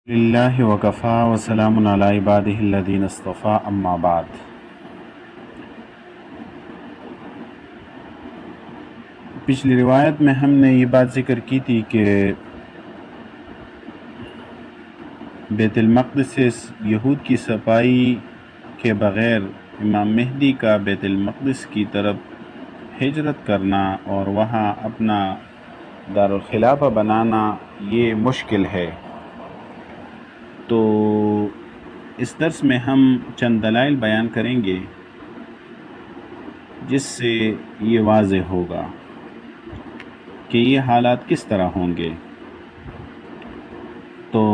للہ وکفا وسلام علی عبادہ الذین اصطفیٰ اما بعد۔ پچھلی روایت میں ہم نے یہ بات ذکر کی تھی کہ بیت المقدس سے یہود کی صفائی کے بغیر امام مہدی کا بیت المقدس کی طرف ہجرت کرنا اور وہاں اپنا دارالخلافہ بنانا یہ مشکل ہے۔ تو اس درس میں ہم چند دلائل بیان کریں گے جس سے یہ واضح ہوگا کہ یہ حالات کس طرح ہوں گے۔ تو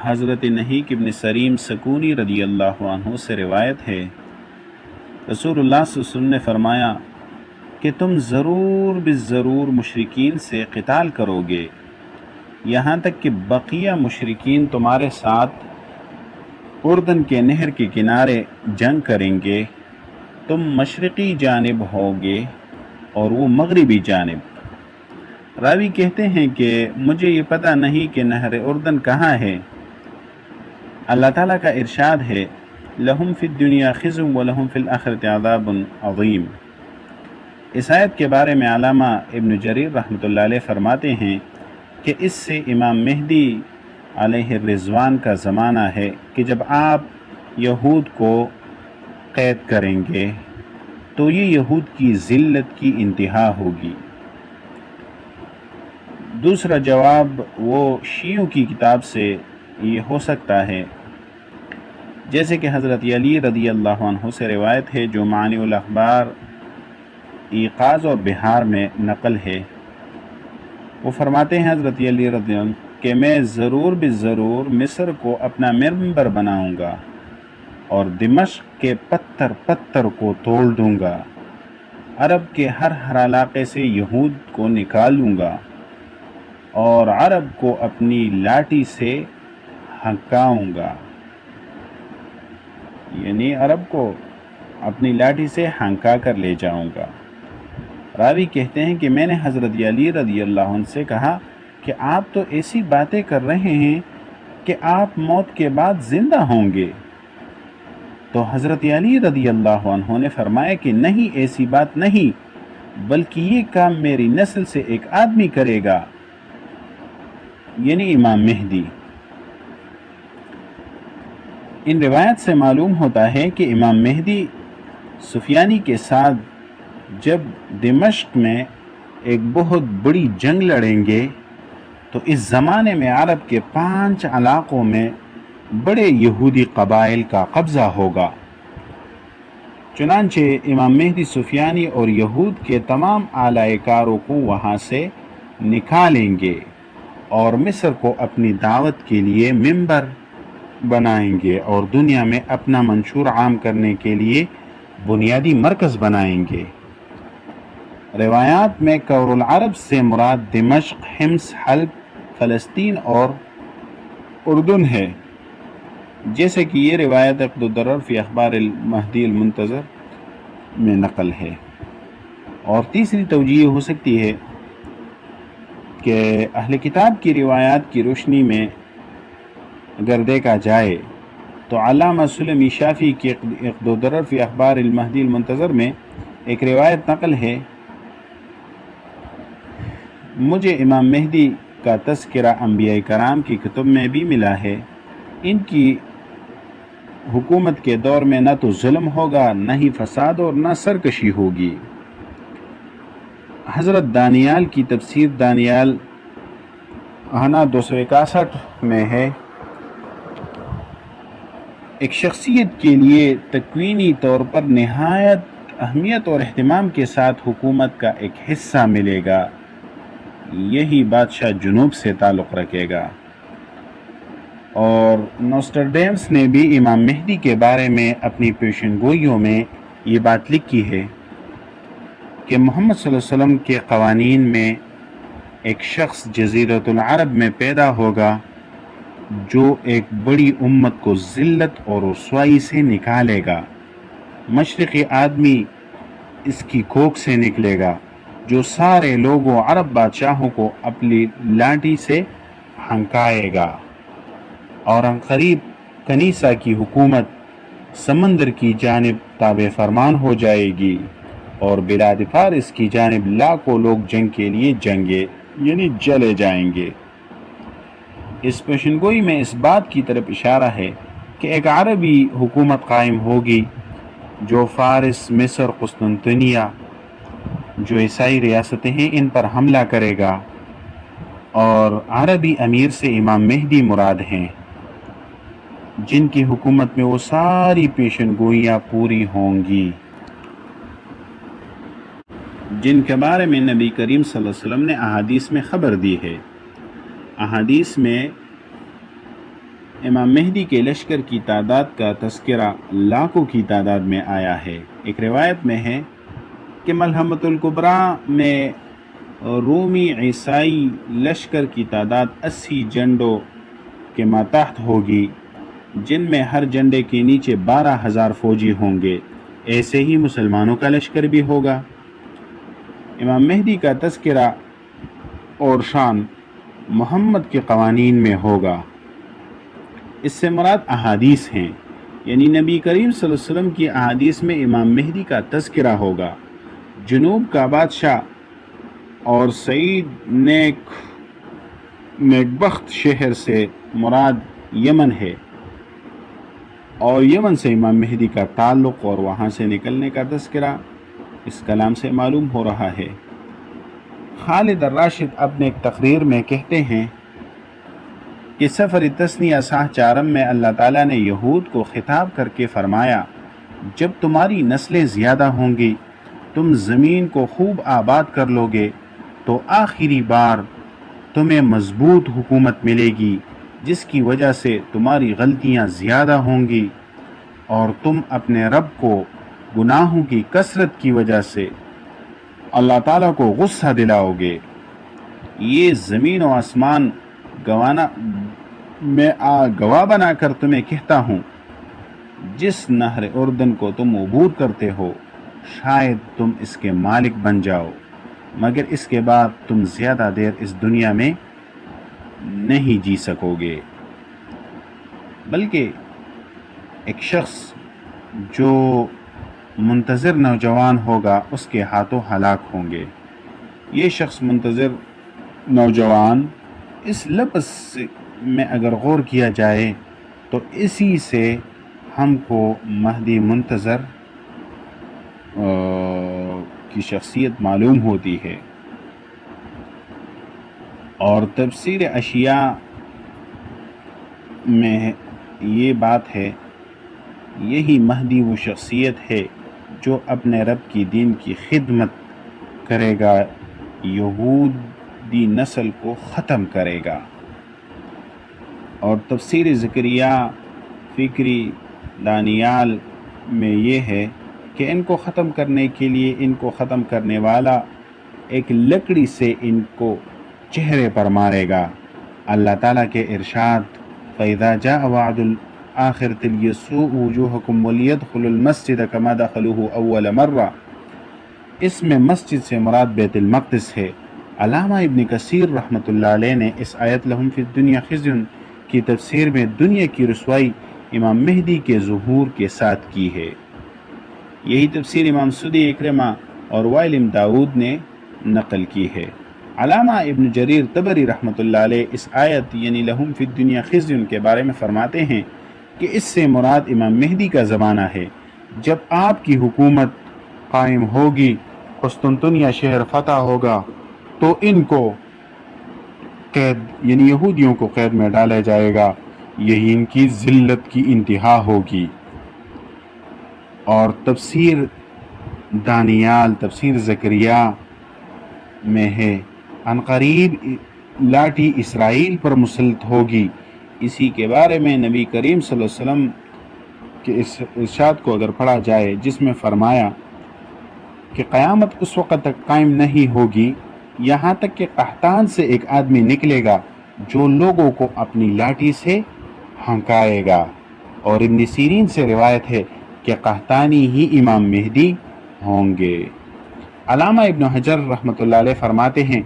حضرت نہیک ابن سریم سکونی رضی اللہ عنہ سے روایت ہے، رسول اللہ صلی اللہ علیہ وسلم نے فرمایا کہ تم ضرور بالضرور مشرکین سے قتال کرو گے، یہاں تک کہ بقیہ مشرکین تمہارے ساتھ اردن کے نہر کے کنارے جنگ کریں گے، تم مشرقی جانب ہوگے اور وہ مغربی جانب۔ راوی کہتے ہیں کہ مجھے یہ پتہ نہیں کہ نہر اردن کہاں ہے۔ اللہ تعالیٰ کا ارشاد ہے، لہم فی الدنیا خزی ولہم فی الآخرۃ عذاب عظیم۔ اس آیت کے بارے میں علامہ ابن جریر رحمۃ اللہ علیہ فرماتے ہیں کہ اس سے امام مہدی علیہ الرضوان کا زمانہ ہے کہ جب آپ یہود کو قید کریں گے تو یہ یہود کی ذلت کی انتہا ہوگی۔ دوسرا جواب وہ شیعوں کی کتاب سے یہ ہو سکتا ہے، جیسے کہ حضرت علی رضی اللہ عنہ سے روایت ہے جو معانی الاخبار ایقاظ اور بہار میں نقل ہے۔ وہ فرماتے ہیں حضرت علی رضی اللہ عنہ کہ میں ضرور بالضرور مصر کو اپنا منبر بناؤں گا اور دمشق کے پتھر پتھر کو توڑ دوں گا، عرب کے ہر علاقے سے یہود کو نکالوں گا اور عرب کو اپنی لاٹھی سے ہنکاؤں گا، یعنی عرب کو اپنی لاٹھی سے ہنکا کر لے جاؤں گا۔ راوی کہتے ہیں کہ میں نے حضرت علی رضی اللہ عنہ سے کہا کہ آپ تو ایسی باتیں کر رہے ہیں کہ آپ موت کے بعد زندہ ہوں گے۔ تو حضرت علی رضی اللہ عنہ نے فرمایا کہ نہیں، ایسی بات نہیں، بلکہ یہ کام میری نسل سے ایک آدمی کرے گا، یعنی امام مہدی۔ ان روایت سے معلوم ہوتا ہے کہ امام مہدی سفیانی کے ساتھ جب دمشق میں ایک بہت بڑی جنگ لڑیں گے تو اس زمانے میں عرب کے 5 علاقوں میں بڑے یہودی قبائل کا قبضہ ہوگا۔ چنانچہ امام مہدی سفیانی اور یہود کے تمام اعلی کاروں کو وہاں سے نکالیں گے اور مصر کو اپنی دعوت کے لیے منبر بنائیں گے اور دنیا میں اپنا منشور عام کرنے کے لیے بنیادی مرکز بنائیں گے۔ روایات میں کور العرب سے مراد دمشق، حمص، حلب، فلسطین اور اردن ہے، جیسے کہ یہ روایت عقد الدرر فی اخبار المہدی المنتظر میں نقل ہے۔ اور تیسری توجیہ ہو سکتی ہے کہ اہل کتاب کی روایات کی روشنی میں اگر دیکھا جائے تو علامہ سلمی شافعی کی عقد الدرر فی اخبار المہدی المنتظر میں ایک روایت نقل ہے، مجھے امام مہدی کا تذکرہ انبیاء کرام کی کتب میں بھی ملا ہے، ان کی حکومت کے دور میں نہ تو ظلم ہوگا، نہ ہی فساد اور نہ سرکشی ہوگی۔ حضرت دانیال کی تفسیر دانیال آنا 261 میں ہے، ایک شخصیت کے لیے تکوینی طور پر نہایت اہمیت اور اہتمام کے ساتھ حکومت کا ایک حصہ ملے گا، یہی بادشاہ جنوب سے تعلق رکھے گا۔ اور نوسٹرڈیمس نے بھی امام مہدی کے بارے میں اپنی پیشن گوئیوں میں یہ بات لکھی ہے کہ محمد صلی اللہ علیہ وسلم کے قوانین میں ایک شخص جزیرۃ العرب میں پیدا ہوگا جو ایک بڑی امت کو ذلت اور رسوائی سے نکالے گا، مشرقی آدمی اس کی کوکھ سے نکلے گا جو سارے لوگوں عرب بادشاہوں کو اپنی لاٹھی سے ہنکائے گا۔ اور عنقریب کنیسہ کی حکومت سمندر کی جانب تابع فرمان ہو جائے گی، اور بلاد فارس کی جانب لاکھوں لوگ جنگ کے لیے جنگے یعنی جلے جائیں گے۔ اس پیشنگوئی میں اس بات کی طرف اشارہ ہے کہ ایک عربی حکومت قائم ہوگی جو فارس، مصر، قسطنطنیہ جو عیسائی ریاستیں ہیں ان پر حملہ کرے گا، اور عربی امیر سے امام مہدی مراد ہیں، جن کی حکومت میں وہ ساری پیشن گوئیاں پوری ہوں گی جن کے بارے میں نبی کریم صلی اللہ علیہ وسلم نے احادیث میں خبر دی ہے۔ احادیث میں امام مہدی کے لشکر کی تعداد کا تذکرہ لاکھوں کی تعداد میں آیا ہے۔ ایک روایت میں ہے کہ ملحمۃ الکبریٰ میں رومی عیسائی لشکر کی تعداد 80 جنڈوں کے ماتحت ہوگی، جن میں ہر جنڈے کے نیچے 12,000 فوجی ہوں گے۔ ایسے ہی مسلمانوں کا لشکر بھی ہوگا۔ امام مہدی کا تذکرہ اور شان محمد کے قوانین میں ہوگا۔ اس سے مراد احادیث ہیں، یعنی نبی کریم صلی اللہ علیہ وسلم کی احادیث میں امام مہدی کا تذکرہ ہوگا۔ جنوب کا بادشاہ اور سعید نیک بخت شہر سے مراد یمن ہے، اور یمن سے امام مہدی کا تعلق اور وہاں سے نکلنے کا تذکرہ اس کلام سے معلوم ہو رہا ہے۔ خالد الراشد اپنے ایک تقریر میں کہتے ہیں کہ سفر تثنیہ صح 4 میں اللہ تعالیٰ نے یہود کو خطاب کر کے فرمایا، جب تمہاری نسلیں زیادہ ہوں گی، تم زمین کو خوب آباد کر لو گے، تو آخری بار تمہیں مضبوط حکومت ملے گی، جس کی وجہ سے تمہاری غلطیاں زیادہ ہوں گی، اور تم اپنے رب کو گناہوں کی کثرت کی وجہ سے اللہ تعالیٰ کو غصہ دلاؤ گے۔ یہ زمین و آسمان گواہ بنا کر تمہیں کہتا ہوں، جس نہر اردن کو تم عبور کرتے ہو، شاید تم اس کے مالک بن جاؤ، مگر اس کے بعد تم زیادہ دیر اس دنیا میں نہیں جی سکو گے، بلکہ ایک شخص جو منتظر نوجوان ہوگا اس کے ہاتھوں ہلاک ہوں گے۔ یہ شخص منتظر نوجوان، اس لفظ میں اگر غور کیا جائے تو اسی سے ہم کو مہدی منتظر کی شخصیت معلوم ہوتی ہے، اور تفسیر اشیاء میں یہ بات ہے، یہی مہدی وہ شخصیت ہے جو اپنے رب کی دین کی خدمت کرے گا، یہودی نسل کو ختم کرے گا۔ اور تفسیر زکریا، فکری، دانیال میں یہ ہے کہ ان کو ختم کرنے کے لیے ان کو ختم کرنے والا ایک لکڑی سے ان کو چہرے پر مارے گا۔ اللہ تعالیٰ کے ارشاد، فَإِذَا جَاءَ وَعْدُ الْآخِرَةِ لِيَسُوءُ وُجُوهَكُمْ وَلِيَدْخُلُوا الْمَسْجِدَ كَمَا دَخَلُوهُ أَوَّلَ مَرَّةٍ، اس میں مسجد سے مراد بیت المقدس ہے۔ علامہ ابن کثیر رحمۃ اللہ علیہ نے اس آیت لہم فی الدنیا خزی کی تفسیر میں دنیا کی رسوائی امام مہدی کے ظہور کے ساتھ کی ہے۔ یہی تفسیر امام سدی، اکرمہ اور وائل بن داود نے نقل کی ہے۔ علامہ ابن جریر طبری رحمۃ اللہ علیہ اس آیت یعنی لہم فی الدنیا خزی کے بارے میں فرماتے ہیں کہ اس سے مراد امام مہدی کا زمانہ ہے، جب آپ کی حکومت قائم ہوگی، قسطنطنیہ شہر فتح ہوگا، تو ان کو قید یعنی یہودیوں کو قید میں ڈالا جائے گا، یہی ان کی ذلت کی انتہا ہوگی۔ اور تفسیر دانیال، تفسیر زکریا میں ہے، عنقریب لاٹھی اسرائیل پر مسلط ہوگی۔ اسی کے بارے میں نبی کریم صلی اللہ علیہ وسلم کے اس ارشاد کو اگر پڑھا جائے، جس میں فرمایا کہ قیامت اس وقت تک قائم نہیں ہوگی یہاں تک کہ قحطان سے ایک آدمی نکلے گا جو لوگوں کو اپنی لاٹھی سے ہنکائے گا۔ اور ابن سیرین سے روایت ہے کہ قحطانی ہی امام مہدی ہوں گے۔ علامہ ابن حجر رحمۃ اللہ علیہ فرماتے ہیں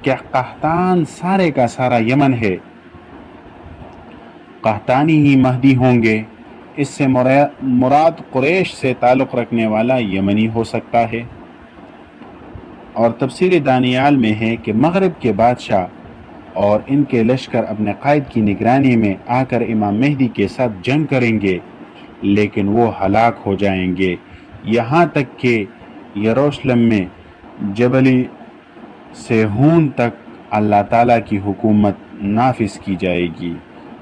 کہ قحطان سارے کا سارا یمن ہے۔ قحطانی ہی مہدی ہوں گے۔ اس سے مراد قریش سے تعلق رکھنے والا یمنی ہو سکتا ہے۔ اور تفسیر دانیال میں ہے کہ مغرب کے بادشاہ اور ان کے لشکر اپنے قائد کی نگرانی میں آ کر امام مہدی کے ساتھ جنگ کریں گے، لیکن وہ ہلاک ہو جائیں گے، یہاں تک کہ یروشلم میں جبل سیہون تک اللہ تعالیٰ کی حکومت نافذ کی جائے گی۔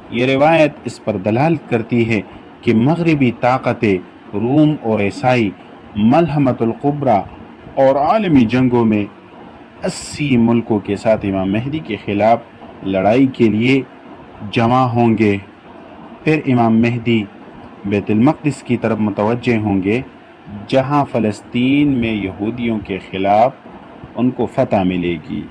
یہ روایت اس پر دلالت کرتی ہے کہ مغربی طاقتیں روم اور عیسائی ملحمۃ الکبریٰ اور عالمی جنگوں میں 80 ملکوں کے ساتھ امام مہدی کے خلاف لڑائی کے لیے جمع ہوں گے۔ پھر امام مہدی بیت المقدس کی طرف متوجہ ہوں گے، جہاں فلسطین میں یہودیوں کے خلاف ان کو فتح ملے گی۔